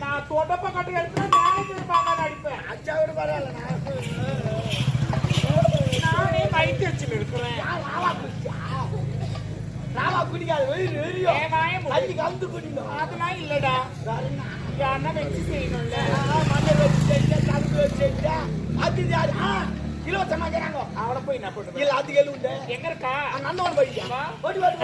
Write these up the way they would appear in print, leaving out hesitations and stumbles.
நான் தொடப்ப கட்டு எடுத்து மேனேஜர் பாக்க நடிப்பேன். அச்சா விட பரவாயில்ல. நானே மைக் வச்சுட்டு இருக்கிறேன். ராவா குடிக்காது கலந்து குடிக்கும். அதெல்லாம் இல்லடா. யாருன்னா வச்சு செய்யணும்ல. மண்ணை வச்சு செஞ்சா கலந்து வச்சு செஞ்சா அது யாரு இலவசமா கேட்காங்க. அவளை போய் என்ன பண்ணுவேன்? இல்ல அது எழுவுண்டு எங்க இருக்கா? நந்தவன் போயிட்டா ஓடி ஓடி.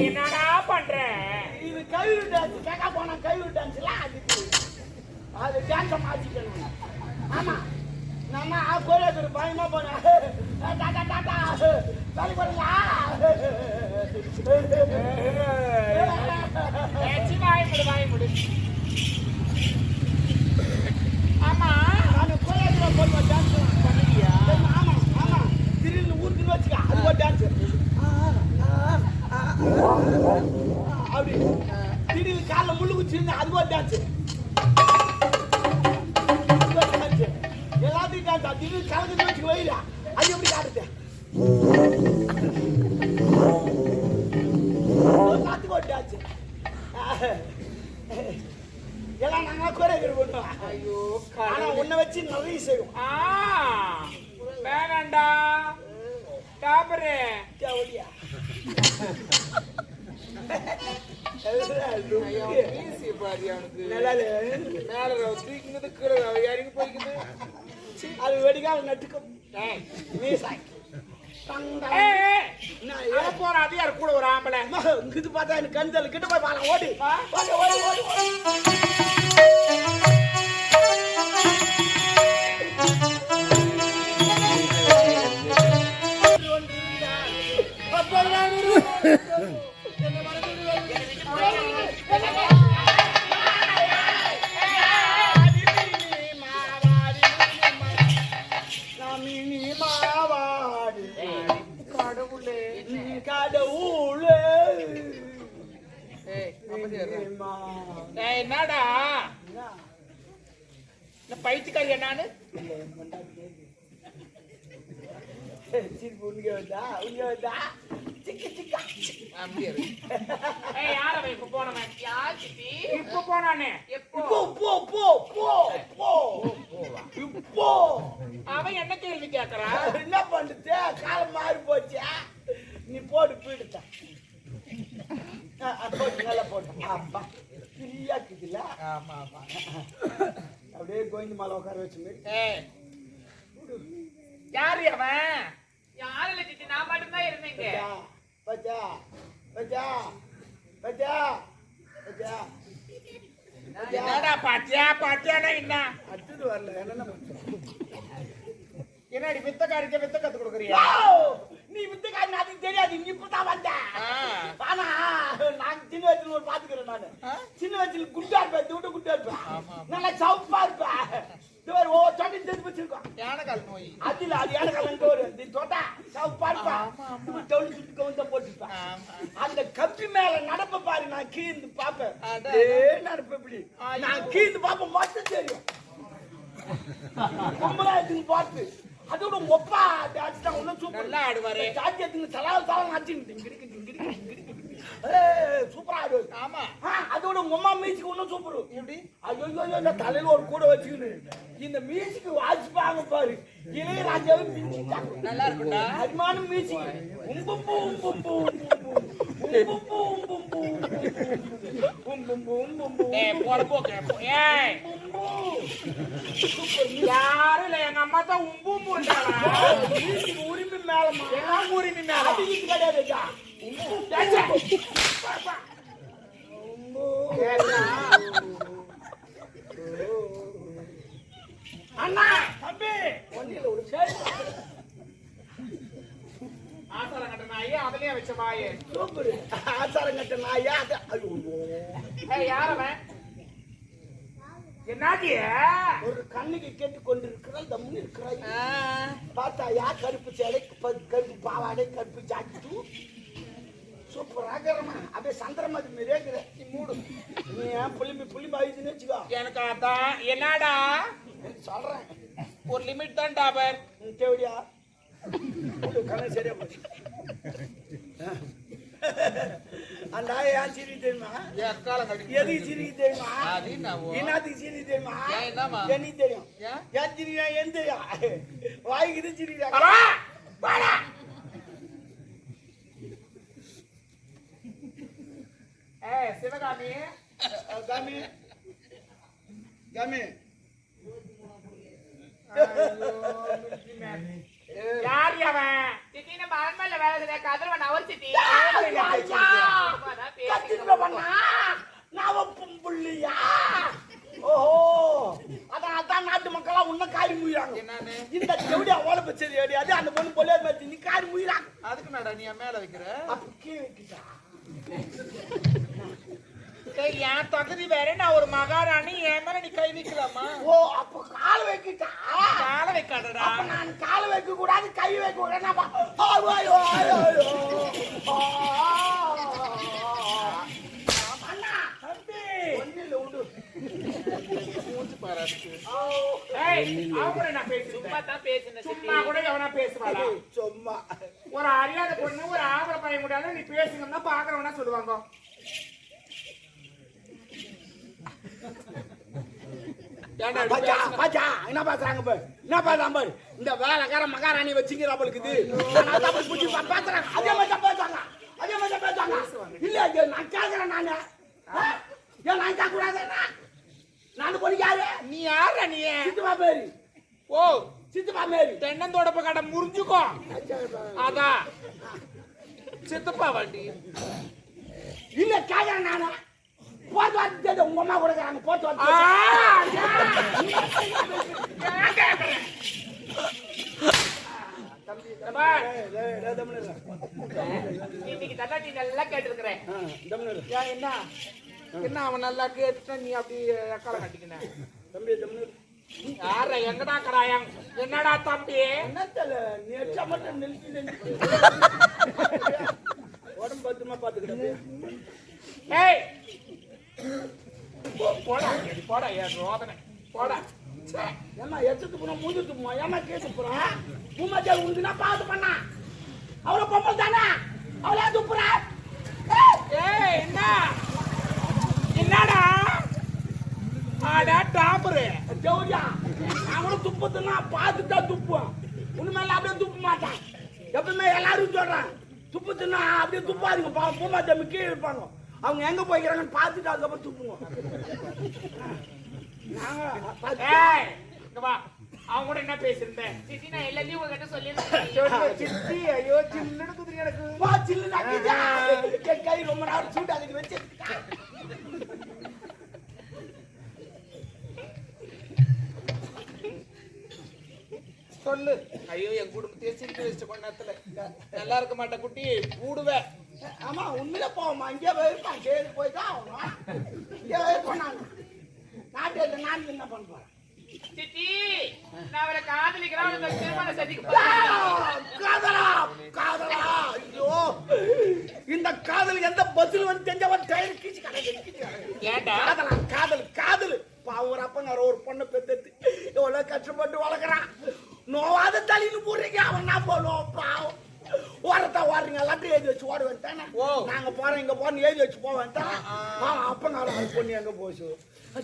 என்னடா பண்ற? இது கைவிடு டான்ஸ். கேட்க போனா கைவிடு டான்ஸ்ல அது டான்ஸை மாற்றிக்கணும். ஆமா நம்ம கோயிலுக்கு பயமா போனேன். டாட்டா டாட்டா வேலை போறீங்களா? வாய் முடி. ஆமா நான் கோயிலுக்கு போய் டான்ஸ் பண்ணியா? ஆமா ஆமா திடீர்னு ஊருக்கு வச்சுக்க அது ஒரு டான்ஸ். அப்படி திடீர்னு காலைல முள்ளு குச்சி இருந்தா அது ஒரு டான்ஸ். எல்லாத்தையும் டான்ஸ் திடீர்னு கலந்து வச்சுக்க வைடா. அது எப்படி காட்டுது? எல்லாத்துக்கும் ஒரு டான்ஸ். எல்லாம் நாங்க கோரியோகிராஃபி பண்ணுவோம். ஐயோ ஆனா உன்னை வச்சு நிறைய செய்வோம். வேணாண்டா டாபரே ஒடியா அது வெடிக்கால நட்டுக்கும். போற அதிகார கூட ஒரு ஆம்பளை இது பார்த்தா எனக்கு கந்தல் கிட்ட போய் பாருங்க. ஓடி ஓடி ஓடி என்னடா பைத்தியக்காரி என்னான்னு இப்ப போனானே அவன் என்ன கேள்வி கேட்கறான்? என்ன பண்றது? காலம் மாறி போச்சு. நீ போட்டு போயிடுத்த போட்டு நல்லா போட்டு அப்பா ஃப்ரீயா இருக்குதுல்ல. ஆமா ஆமா அப்படியே கோவிந்த மாலை உட்கார வச்சு யாரு அவன்? யாரு இல்ல சித்தி, நான் மட்டும்தான் இருந்தேங்க. பச்சா பச்சா பச்சா பச்சா என்னடா பாத்தியா பாத்தியானா என்ன அடுத்தது வரல. என்ன என்னடி வித்தக்காரிக்க வித்த கத்து கொடுக்குறியா? நீ வித்தக்காரி அதுக்கு தெரியாது. நீ இப்பதான் வந்த. ஆனா நான் சின்ன வயசுல ஒரு பாத்துக்கிறேன். நானு சின்ன வயசுல குட்டா இருப்பேன். தூட்ட குட்டா இருப்பேன். நல்லா சவுப்பா இருப்பேன். ஓ தொட்டி தெரிஞ்சு வச்சிருக்கோம். யானைக்கால் நோய் அது இல்ல. அது யானைக்கால் ஒரு தொட்டா சவுப்பா இருப்பேன். டவுன் சுட்டு கவுந்த போட்டுருப்பேன். அந்த கப்பி மேல நடப்ப பாரு. நான் கீழ்ந்து பாப்பேன். நடப்ப இப்படி நான் கீழ்ந்து பாப்பேன். மட்டும் தெரியும் கும்பலாயத்துக்கு பார்த்து அதோட ஒப்பா டான்ஸ் தான் ஒன்னும் சூப்பர். நல்லா ஆடுவாரு. சாத்தியத்துக்கு சலால் தாளம் ஆச்சு சூப்பரா ஆடுவாரு. ஆமா அதோட உங்க அம்மா மியூசிக் ஒன்னும் சூப்பர். எப்படி? ஐயோ இந்த தலையில ஒரு கூட வச்சுக்கிட்டு இந்த மியூசிக் வாசிப்பாங்க பாரு. இளையராஜாவே மிஞ்சிட்டாங்க. நல்லா இருக்கும்டா. அருமான மியூசிக். உம்பும்பு உம்பும்பு உம்பும்பு உம்பும்பு உம்பும்பு உம்பும்பு போட போக்க. ஏய் யாரும் இல்ல, எங்க அம்மா தான் உம்பும்புன்றாளா? உரிமை மேலமா எல்லாம் உரிமை மேல அது கிடையாதுக்கா. அண்ணா தம்பி ஒன்னில ஒரு சேர் ஆசாரம் கட்ட நாயே அதுலயே வச்ச வாயே சூப்பர். ஆசாரம் கட்ட நாயா அது. யார் அவன்? என்ன ஒரு கண்ணுக்கு கேட்டு கொண்டிருக்கிறாய் தம்முன்னு இருக்கிறாய். பார்த்தா யார் கருப்பு சேலை கருப்பு பாவாடை கருப்பு ஜாக்கெட்டு சூப்பராகிறமா அப்படியே சந்திரமதி மாரியே இருக்கிற. நீ மூடு, நீ ஏன் புள்ளி பாயுதுன்னு வச்சுக்கோ. எனக்கு அதான் என்னடா சொல்றேன், ஒரு லிமிட் தான் டாபர். தேவடியா கண்ணு சரியா போச்சு. அந்த ஏன் சிரிக்கு தெரியுமா? எதுக்கு சிரிக்கு தெரியுமா? என்னத்துக்கு சிரிக்கு தெரியுமா? எனக்கு தெரியும். ஏன் சிரிக்கா? ஏன் தெரியும்? வாய்க்குது சிரிக்கா. சிவகாமி காமி காமி யார் அவன்? சித்தி நம்ம அரண்மனையில வேலை செய்ய கதிரவன் அவர் சித்தி. புள்ளியா? ஓஹோ, அதான் நாட்டு மக்களா உன்ன காரி முயிறாங்க. இந்த செவடி அவ்வளவு பச்சது கிடையாது. அந்த பொண்ணு பொல்ல மாதிரி நீ காரி முயிறாங்க. அதுக்கு மேடம் நீ மேல வைக்கிற அப்ப கீழே வைக்கிட்டா. என் தகுதி வேற, நான் ஒரு மகாராணி, என் மேல நீ கை வைக்கலாமா? ஓ, அப்ப கால வைக்கிட்டா. கால வைக்காதடா. அப்ப நான் கால வைக்க கூடாது, கை வைக்க கூடாது. சும்மா ஒரு அறியாத பொண்ணு ஒரு ஆபர பையன் கூட நீ பேசுங்கன்னா பாக்குறவனா சொல்லுவாங்க. என்ன பாக்குறாங்க பாரு, என்ன பாக்குறாங்க பாரு. இந்த வேலைக்கார மகாராணி வச்சுங்கிற அவளுக்கு அதே மாதிரி பேசுவாங்க, அதே மாதிரி பேசுவாங்க. இல்ல நான் கேக்குறேன், நானு ஏன் நான் கேட்க கூடாது? நானு பொண்ணு யாரு? நீ யார? நீ சித்துமா பேரு. ஓ, சித்துமா மேரி. தென்னந்தோடப்ப கடை முறிஞ்சுக்கோ. அதான் சித்தப்பா வண்டி. இல்ல கேக்குறேன் நானு. போட்டு வார்த்தை உங்க அம்மா கொடுக்குறாங்க. போட்டு வார்த்தை இன்னைக்கு தள்ளாட்டி நல்லா கேட்டுருக்கிறேன். என்ன என்ன அவன் நல்லா கேட்டுட்டா நீ அப்படி எக்கால கட்டிக்கின தம்பி? தமிழ் யார எங்கடா கடாயம்? என்னடா தம்பி? என்ன தெரியல, நீ எச்சா மட்டும் நிறுத்தி உடம்பு பத்திரமா பாத்துக்கிட்ட. ஏய் போடா போடா, ஏன் ரோதனை போடா. ஏமா எச்சத்து போனா மூஞ்சி துப்புமா? ஏமா கேட்டு போறா? பூமாச்சால் உண்டுனா பாத்து பண்ணா. அவளை பொம்பளை தானே, அவளே துப்புறா. ஏய் என்ன என்னடா? ஆடா டாப்பரு ஜவுரியா, அவனும் துப்பத்துனா பார்த்துட்டா துப்புவான். உண்மையில அப்படியே துப்ப மாட்டான். எப்பவுமே எல்லாரும் சொல்றான் துப்புத்துனா அப்படியே துப்பாதீங்க, பூமாச்சாமி கீழே இருப்பாங்க. அவங்க எங்க போய்க்கிறாங்கன்னு பார்த்துட்டு அதுக்கப்புறம் துப்புவோம். அவங்க கூட என்ன பேசிருந்தேன்? சித்தி நான் எல்லாத்தையும் உங்ககிட்ட சொல்லிருந்தேன். சித்தி ஐயோ சில்லுன்னு குதிரை எனக்கு கை ரொம்ப நேரம் சூட்டு அதுக்கு வச்சு சொல்லு. ஐயோ என் குடும்பத்தையே சிரிக்க வச்சு கொஞ்ச நேரத்துல நல்லா இருக்க மாட்டேன் குட்டி, கூடுவேன். ஆமா உண்மையில போவோமா? இங்கே போயிருப்பான், சரி போய்தான் ஆகணும். இங்கே போனாங்க நாட்டு நான் என்ன பண்ண போறேன்? சித்தி நான் அவரை காதலிக்கிறேன், திருமண சதிக்கு காதலா காதலா. ஐயோ இந்த காதல் எந்த பதில் வந்து தெரிஞ்சவன் டயர் கீச்சு ஏண்டா காதலா? காதல் காதல் பாவம். ஒரு அப்பங்கார ஒரு பொண்ணை பெத்து எவ்வளவு கஷ்டப்பட்டு வளர்க்குறான். நோவாத தள்ளின்னு போடுறீங்க, அவன் என்ன பண்ணுவோம்? பாவம் ஓரத்தா ஓடுறீங்க, எல்லாத்தையும் எழுதி வச்சு ஓட வேண்டானே. நாங்க போறோம் இங்க போறோம் எழுதி வச்சு போக வேண்டாம். அப்பங்கார அது பொண்ணு எங்க போச்சு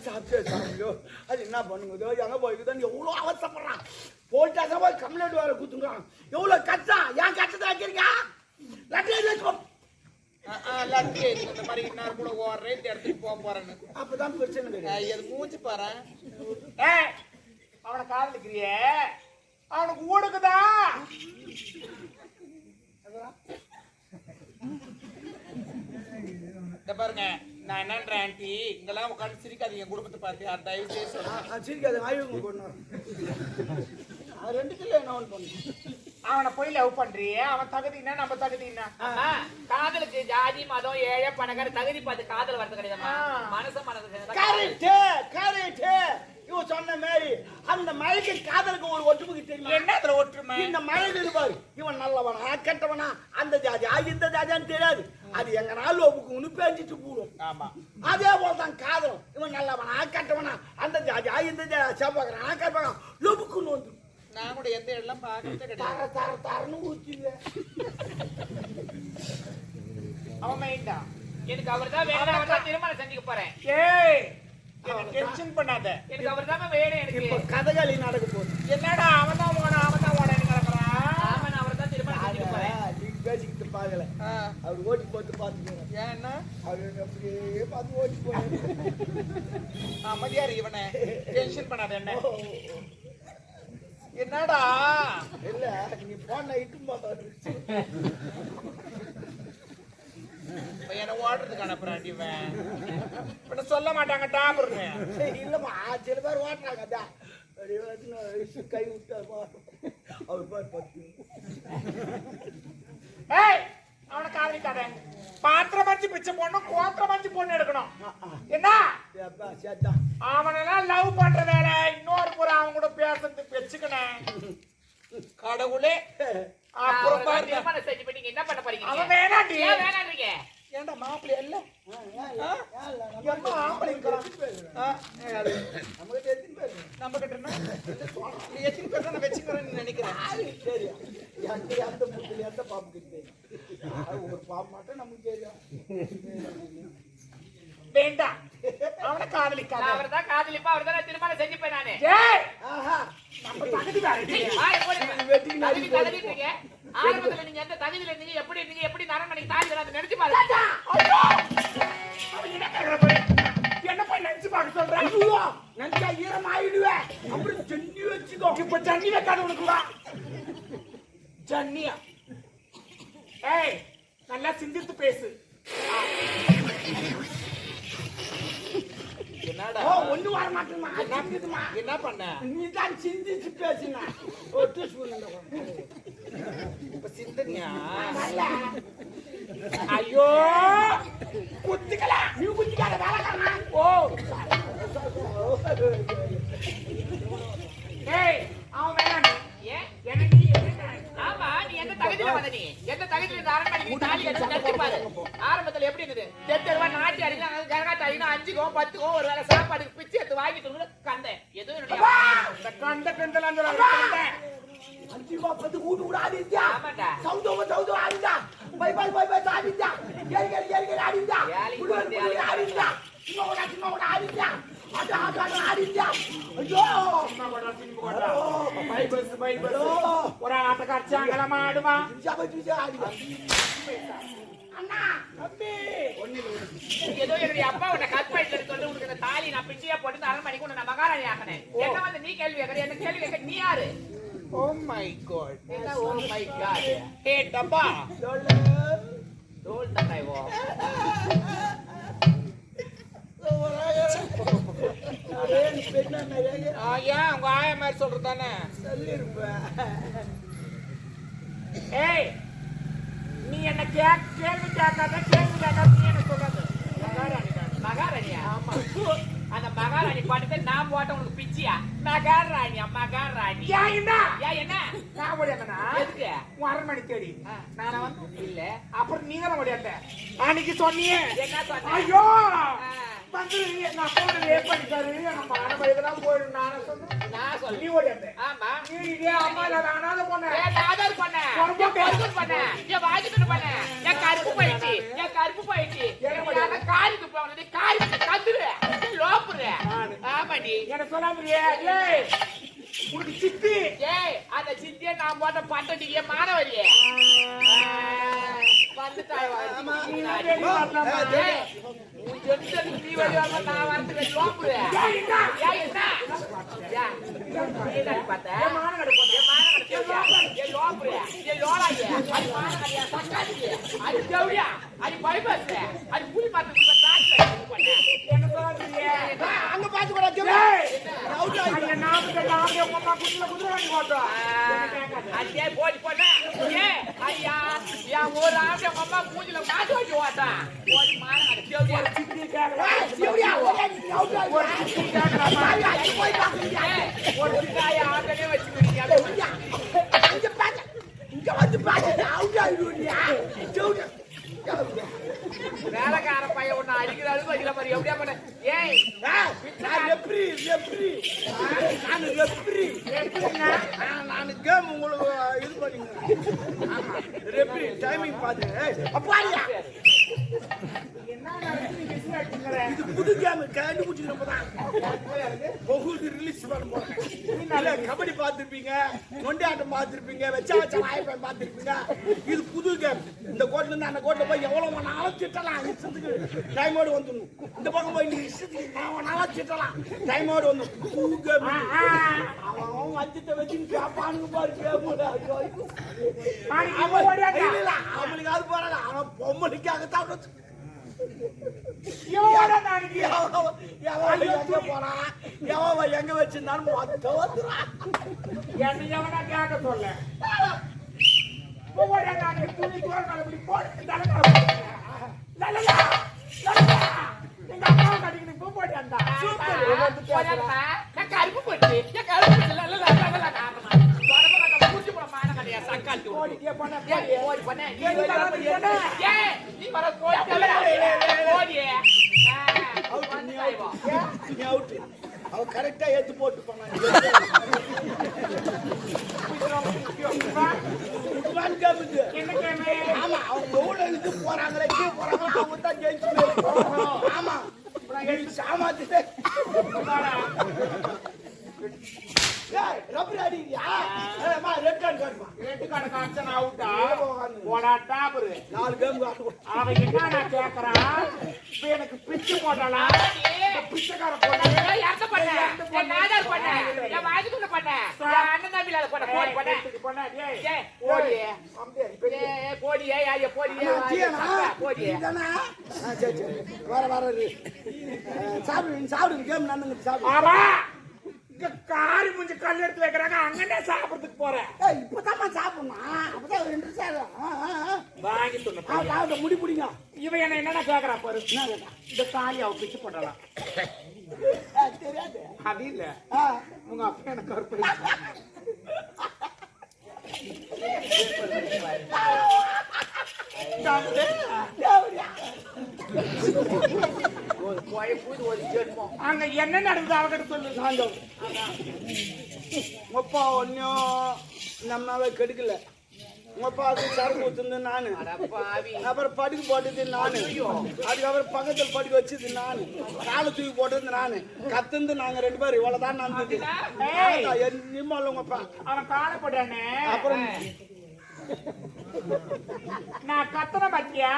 சாப்பிட்டே சாப்பியோ அது என்ன பண்ணுங்க எங்க போய்க்குதான் எவ்வளோ அவசரப்படுறான். போயிட்டாங்க போய் கம்ப்ளைண்ட் வேற குத்துங்கிறான். எவ்வளவு கஷ்டம், ஏன் கஷ்டத்தை வைக்கிறீங்க? லட்டி எழுதி வச்சு இந்த மாதிரி நான் கூட ஓடுறேன், இந்த இடத்துக்கு போக போறேன்னு. அப்பதான் பிரச்சனை கிடையாது. மூச்சு பாரு. அவனை காதலிக்கிறிய அவனுக்கு ஊடுக்குதான். பாருங்க நான் என்னன்றேன் ஆண்டி, இங்கெல்லாம் உட்காந்து சிரிக்காதீங்க. குடும்பத்தை பார்த்து அந்த தயவு செய்து சிரிக்காது. ஆய்வு பொண்ணு அது 2 கிலோ என்ன ஒன்று பண்ணு. அவனை போய் லவ் பண்றியே அவன் தகுதினா நம்ம தகுதினா காதலுக்கு ஜாதி மதம் ஏழை பணக்கார தகுதி பார்த்து காதல் வரது கிடையாதுமா மனசு கரெக்ட் கரெக்ட் இவன் சொன்ன மாதிரி அந்த மழைக்கு காதலுக்கு ஒரு ஒற்றுமை தெரியுமா என்ன அதுல ஒற்றுமை இந்த மழை இருப்பாரு இவன் நல்லவனா கெட்டவனா அந்த ஜாதியா இந்த ஜாதியான்னு தெரியாது அது எங்க நாள் ஒப்புக்கு பேஞ்சிட்டு போடும் ஆமா அதே போலதான் காதலும் இவன் நல்லவனா கெட்டவனா அந்த ஜாதியா இந்த செவ்வாய்க்கிறானா கெட்டவனா லொபுக்குன்னு வந்து நான் கூட எந்த இடம் பாக்கிறதே தர கிடையாது தர தரன்னு ஊத்திங்க அவன் மைண்டா எனக்கு அவர் தான் வேணும் அவர் தான் திருமணம் செஞ்சுக்க போறேன் ஏய் டென்ஷன் பண்ணாத எனக்கு அவர் தான் வேணும் எனக்கு இப்ப கதகளி நடக்க போகுது என்னடா அவன் தான் ஓட கிடக்குறான் ஆமா நான் அவர் தான் திருமணம் செஞ்சுக்க போறேன் நீங்க பேசிக்கிட்டு பாக்கல அவர் ஓட்டி போட்டு பாத்துக்கோங்க ஏன் என்ன அவர் அப்படியே பார்த்து ஓட்டி போய் அமைதியாரு இவனை டென்ஷன் பண்ணாத என்ன என்னடா இல்ல நீ போன இட்டு போட்ட என்ன ஓடுறதுக்கு அனுப்புறான் இவன் இப்ப சொல்ல மாட்டாங்க டாபர்னு இல்லம்மா சில பேர் ஓட்டுறாங்க அதான் கை விட்டு அவர் பாரு பத்து ஏய் அவனை காதலிக்காத பாத்திரம் மஞ்சு பிச்சை போடணும் கோத்திரம் மஞ்சு பொண்ணு எடுக்கணும் என்ன சேத்தா அவனெல்லாம் லவ் பண்ற வேலை இன்னொரு முறை அவன் கூட பேசுறதுக்கு வச்சுக்கணும் கடவுளே அப்புறம் பாருங்க திருமணம் செஞ்சு பண்ணி என்ன பண்ண போறீங்க அவன் வேணாண்டி ஏன் வேணான்றீங்க ஏன்டா மாப்பிள்ளை இல்ல நம்ம கிட்ட நீ எத்தனை பேர் தான் வச்சுக்கிறேன்னு நினைக்கிறேன் சரி எந்த முட்டில் எந்த பாம்பு கிட்ட ஒரு பாம்பு மட்டும் நமக்கு தெரியும் வேண்டாம் அவனை காதலிக்காத அவர் தான் காதலிப்பா அவர் தான் திருமணம் செஞ்சுப்பேன் நானு ஏய் ஆஹா நம்ம தகுதி வேற வெட்டிக்கு நாடி தகுதிங்க ஆரம்பத்துல நீங்க எந்த தகுதியில இருந்தீங்க எப்படி நரமணிக்கு தாலி அதை நினைச்சு பாருங்க என்ன போய் நினைச்சு பார்க்க சொல்றேன் ஐயோ நினைச்சா ஈரம் ஆயிடுவேன் அப்புறம் ஜன்னி வச்சுக்கோ இப்ப ஜன்னி வைக்காத உனக்குவா ஜன்னியா ஏய் நல்லா சிந்தித்து பேசு என்னடா ஒண்ணு வர மாட்டேமா என்ன பண்ண நீ தான் சிந்திச்சு பேசினா ஒட்டு சூழ்நிலை இப்ப சிந்தனியா ஐயோ குத்திக்கலாம் நீ குத்திக்காத வேலைக்காரனா ஓ ஏய் அவன் வேணாம் ஏன் எனக்கு நீ என்ன ஆமா நீ எந்த தகுதியில வந்த நீ எந்த தகுதியில இந்த அரண்மனைக்கு தாலி கட்டி நினைச்சு பாரு ஆரம்பத்துல எப்படி இருந்தது தெருவா நாட்டி அடிக்கலாம் ஜனகாட்ட அடிக்கணும் 5கோ 10கோ ஒரு வேளை சாப்பாடுக்கு பிச்சு எடுத்து வாங்கிட்டு கூட கண்டேன் எதுவும் என்னுடைய கண்ட கண்டலாம் சொல்றேன் 5 10 கூட்டு கூட ஆடிச்சா ஆமாடா சவுதோ ஆடிச்சா பை ஆடிச்சா ஏறி ஆடிச்சா ஏழி ஆடிச்சா சின்ன ஆடிச்சா அட ஆடிச்சா ஐயோ பை பஸ் ஒரு ஆட்டக்காரச்சாங்கல மாடுமா ஜாபஜி ஆடிச்சா அண்ணா தம்பி ஏதோ என்னுடைய அப்பா உன்னை கற்பழிட்டு சொல்லி உனக்கு இந்த தாலி நான் பிச்சையா போட்டு இந்த அரண்மனைக்கு உன்னை நான் மகாராணி ஆக்கினேன் என்ன வந்து நீ கேள்வி கேட்கற என்ன கேள்வி கேட்க நீ யாரு ஓ மை காட் என்ன ஓ மை காட் ஹே டப்பா தோல் தந்தாய் ஓ ஏன் உங்க ஆயா மாதிரி சொல்றதானே ஏய் நீ என்ன கேள்வி கேட்காத நீ என்ன சொல்றது மகாராணியா ஆமா அந்த மகாராணி பாட்டு நான் போட்ட உனக்கு பிச்சியா மகாராணியா மகாராணி ஏன் என்ன நான் ஓடியாங்கண்ணா எதுக்கு உன் அரண்மனை தேடி நான் வந்து இல்ல அப்புறம் நீ தான் ஓடியாட்ட அன்னைக்கு சொன்னியே என்ன சொன்ன ஐயோ வந்து நான் போன ரேப் பண்ணிட்டாரு நம்ம அரண்மனைக்கு போயிடும் நானே சொன்னேன் நான் சொல்ல நீ ஓடியாட்ட ஆமா நீ இதே அம்மா இல்ல நானாத போனேன் ஆதார் பண்ண பண்ண என் வாங்கிட்டு பண்ண என் கருப்பு போயிடுச்சு என் காரிக்கு போனது காரிக்கு கத்துரு லோப்புரு ஆமாடி என்ன சொல்லாமறியே ஏய் உனக்கு சித்தி ஏய் அந்த சித்தியை நான் போட்ட பட்டடி என் மாணவரியே வந்துட்டாய் நீ வழியாக நான் வரது லோப்புரு என்ன பார்த்த அது ஜவுடியா அது பைபஸ் அது புலி பார்த்து என்ன சொல்லாமறியே அங்க பாத்து கூட நாம குதிரை வாங்கி போட்டோம் அடியே போடி போடா ஏ ஐயா யா ஒரு ஆம்பளை அம்மா மூஞ்சில மாட்டு வச்சு ஓட்டா போடி மாறங்க தேவடியா சித்தி கேக்குறா தேவடியா நீ அவுட் ஆ ஒரு சித்தி கேக்குறாமா அடி போய் பாக்குறியா ஒரு சித்தாய ஆட்டனே வச்சுக்கிறீங்க இங்க பாத்து இங்க வந்து பாத்து அவுட் ஆயிடுவியா தேவடியா வேலைக்கார பையன் ஒண்ணு அடிக்கிறாரு வைக்கல மாதிரி எப்படியா பண்ண ஏய் நான் ரெப்ரி நான் கேம் உங்களுக்கு இது பண்ணீங்க ரெப்ரி டைமிங் பாத்து அப்பாடியா என்ன நடக்குது பிசினஸ் அடிங்கற இது புது கேம் கண்டுபிடிச்சிக்கிறப்பதான் உங்களுக்கு ரிலீஸ் பண்ண போறேன் கபடி பார்த்திருப்பீங்க நொண்டி ஆட்டம் பார்த்திருப்பீங்க வச்சா வாய்ப்பேன் பார்த்திருப்பீங்க இது புது கேம் இந்த கோட்ல இருந்து அந்த கோட்ல போய் எவ்வளவு நாளும் திட்டலாம் இஷ்டத்துக்கு டைமோடு வந்துடணும் இந்த பக்கம் போய் நீ இஷ்டத்துக்கு நாளும் திட்டலாம் டைமோடு வந்து புது கேம் அவன் வஞ்சத்தை வச்சு பாப்பானுங்க பாரு கேம் அவனுக்கு அது போறாங்க அவன் பொம்மனுக்காகத்தான் எங்க வச்சிருந்தாலும் என்ன எவனா கேட்க சொல்ல துணி தோல் போட்டு எங்க அம்மா கட்டிக்கிட்டு பூ போட்டாண்டா கருப்பு போட்டு முடிச்சு போட மான கடையா சக்காத்தி ஓடிக்கே பண்ண ஓடி பண்ண நீ வர அவ கரெக்டா ஏத்து போட்டு போனாங்க ஆமா அவங்க எவ்வளவு இது போறாங்களே கீழே போறாங்களோ அவங்க தான் ஜெயிச்சு ஆமா சாமாத்து ரப்பர் அடிக்கிறியா ரெட் கார்டு காட்டுமா ரெட் கார்டு காட்சன் அவுட்டா போடா டாபரு 4 கேம் அவன் என்ன நான் கேக்குறான் இப்ப எனக்கு பிச்சு போட்டாளா பிச்சைக்கார போட்டா யார்ட்ட பண்ண நான் நாதர் பண்ண நான் வாஜிக்குள்ள பண்ண நான் அண்ணன் தம்பில பண்ண போடி பண்ண டேய் ஓடி போடி ஐயா போடி போடி இதனா சரி வர சாப்பிடு கேம் நடந்துங்க சாப்பிடு ஆமா இங்க காரி முஞ்சி கல் எடுத்து வைக்கிறாங்க அங்கனே சாப்பிடுறதுக்கு போறேன் இப்பதான் சாப்பிடணும் அப்பதான் 2 சார் வாங்கி சொன்ன முடி பிடிங்க இவன் என்ன கேக்குறா பாரு இந்த காலி அவ பிச்சு போடலாம் தெரியாது அது இல்ல உங்க அப்பா எனக்கு கருப்பு அங்க என்ன நடக்குது அவகிட்ட சொல்லு சாந்தம் அப்பா ஒன்னும் நம்மளால கெடுக்கல உங்கப்பாவுக்கு சரக்கு ஊத்துனது நானு அப்புறம் படுக்கு போட்டது நானு அதுக்கப்புறம் பக்கத்துல படுக்க வச்சது நானு காலை தூக்கி போட்டது நானு கத்துந்து நாங்க 2 பேரும் இவ்வளவுதான் நடந்தது நிம்மல உங்கப்பா அவன் காலை போட்டானே அப்புறம் நான் கத்தன பத்தியா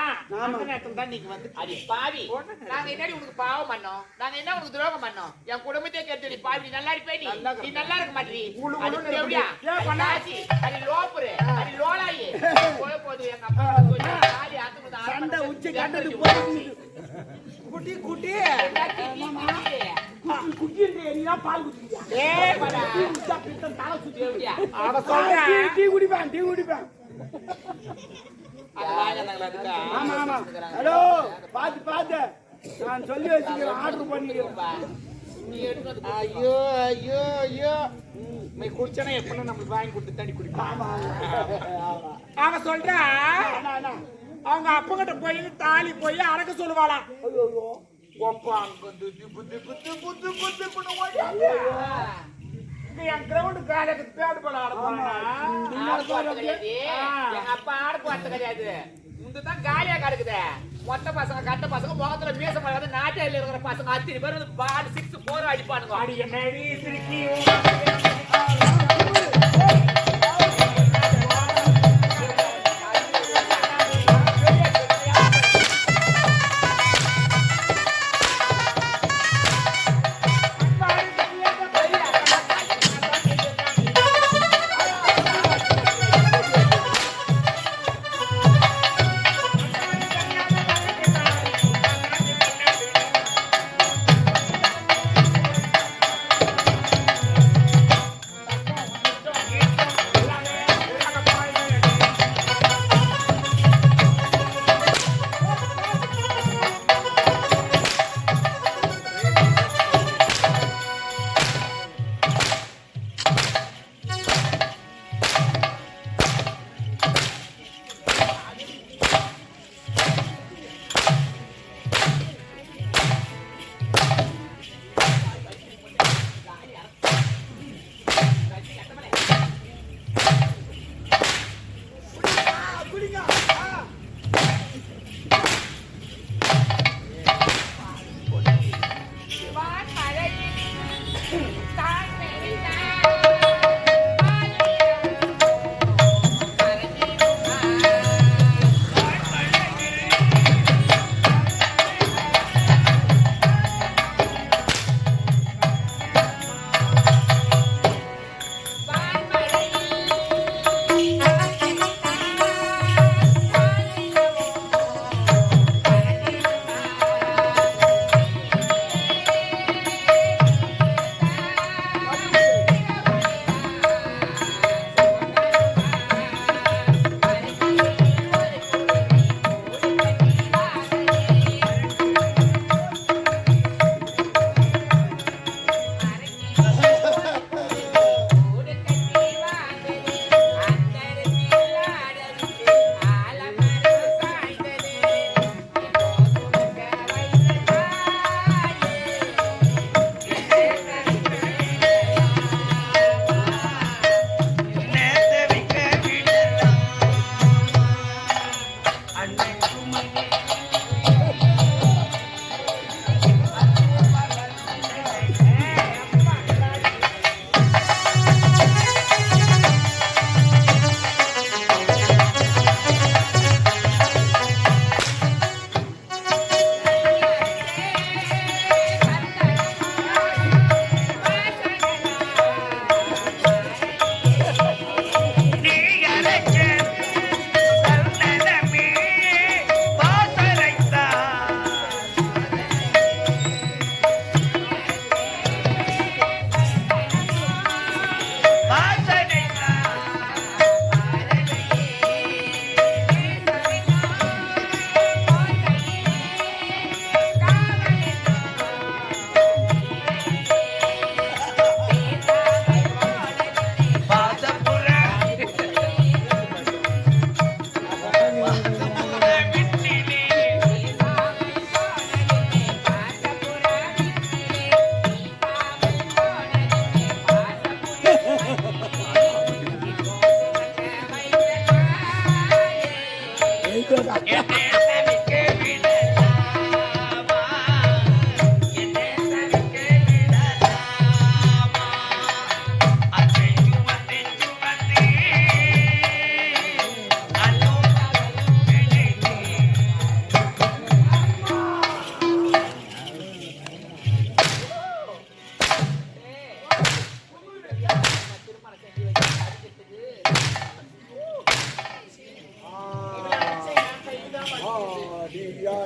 அந்த நேரத்துல தான் நீங்க வந்து அடி பாவி நாங்க என்னடி உனக்கு பாவம் பண்ணோம் நாங்க என்ன உனக்கு துரோகம் பண்ணோம் என் குடும்பத்தையே கேட்டடி பாவி நீ நல்லா இருப்பே நீ நல்லா இருக்க மாட்டீ அது எப்படியா பண்ணாச்சி அடி லோப்புரு அடி லோலாயி போது எங்க அப்பா காலி ஆத்துக்கு சண்டை உச்சி கண்டது போய் குட்டி குட்டி குட்டி நீங்க பால் குடிச்சியா ஏய் படா பித்தம் தலை சுத்தி எப்படியா அவ சொல்றா டீ குடிப்பேன் ஆமா ஆமா ஹலோ பாத்து நான் சொல்லி வச்சுக்கிறேன் ஆர்டர் பண்ணிக்கிறேன் ஐயோ ஐயோ ஐயோ நீ குடிச்சனா எப்பனா நமக்கு வாங்கி கொடுத்து தண்ணி குடிப்பான் அவன் சொல்றா அவங்க அப்பங்கிட்ட போய் தாலி போய் அடக்க சொல்லுவாளாம் ஒப்பா அங்க என் கிரவுண்ட் காலைக்கு தேடு போல எங்க அப்பா ஆடு போறது கிடையாது முந்தான் காலியா கிடக்குது மொத்த பசங்க கட்ட பசங்க முகத்துல மீச மாட்டாது நாட்டில இருக்கிற பசங்க 10 பேர் வந்து பால் 6 4 அடிப்பானுங்க அடி என்ன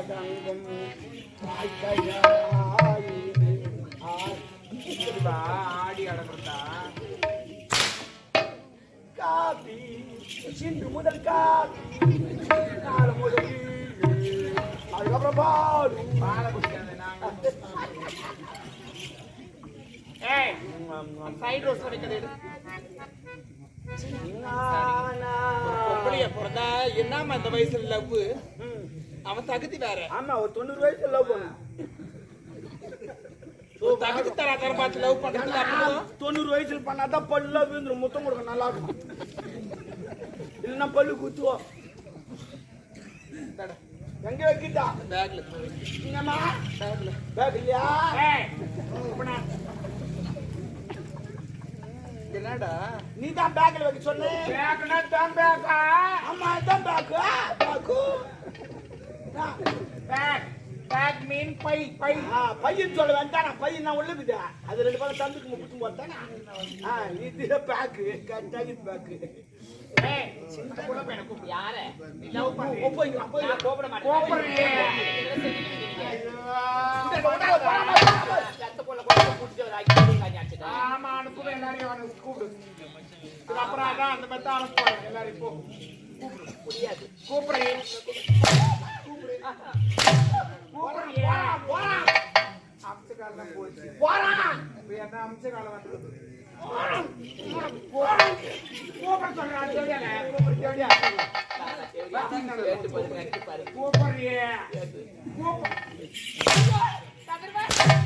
தங்கம் வாழ்க்கையாய் சரிப்பா, ஆடி அடங்குறதா காபி சிந்து முதல் காபி நாலு முதல் அதுக்கப்புறம் பாடு பாலை குடிக்காத நாங்க. ஏய், சைடு ரோஸ் வரைக்கிறது எடு. பொம்பளைய பிறந்தா என்னமா இந்த வயசுல லவ்? அவன் தகுதி வேற. ஆமா ஒரு 90 வயசுல லவ் பண்ண ஒரு தகுதி தர பார்த்து லவ் பண்றது அப்படிதான். 90 வயசுல பண்ணாதான் பல்ல விழுந்துரும் முத்தம் கொடுக்க நல்லா இருக்கும் இல்லைன்னா பல்லு குத்துவோம் எங்க வைக்கிட்டா பேக்ல என்னம்மா பேக்ல பேக் இல்லையா ஏய், இப்பனா என்னடா நீ தான் பேக்ல வைக்க சொன்ன பேக்னா தான் பேக்கா? ஆமா இதான் bag bag bag bag mean பை பை. பையன் சொல்ல வேண்டாம் நான் பையன் நான் உள்ளுக்குதா அது 2 பேரும் தந்துக்கு முட்டு போட்டானா இது பேக்கு கட்டாகி பேக்கு ஏய், சின்ன கூட பையனை கூப்பிடு. யார நீ லவ் பண்ணு. நான் கோபப்பட மாட்டேன். கோபப்படுறியே. சத்த போல கூட புடிச்சு ஒரு ஆக்கி காஞ்சாச்சுடா. ஆமா, அனுப்புவேன் எல்லாரையும் அவனுக்கு கூப்பிடு. அப்புறம் அதான் அந்த மாதிரி தான் அனுப்புவாங்க எல்லாரையும். போ கூப்பிடு. முடியாது. கூப்பிடுறேன். கூப்பிடுறியா? அம்சக்காலம் போச்சு. இப்ப என்ன அம்சக்காலம் வந்தது? கூப்பிட சொல்றான். தேவையான கூப்பிடு. தேவையா? கேட்டு பாரு, கேட்டு பாரு. கூப்பிடுறியே. கூப்பிடு. சந்திரபாபு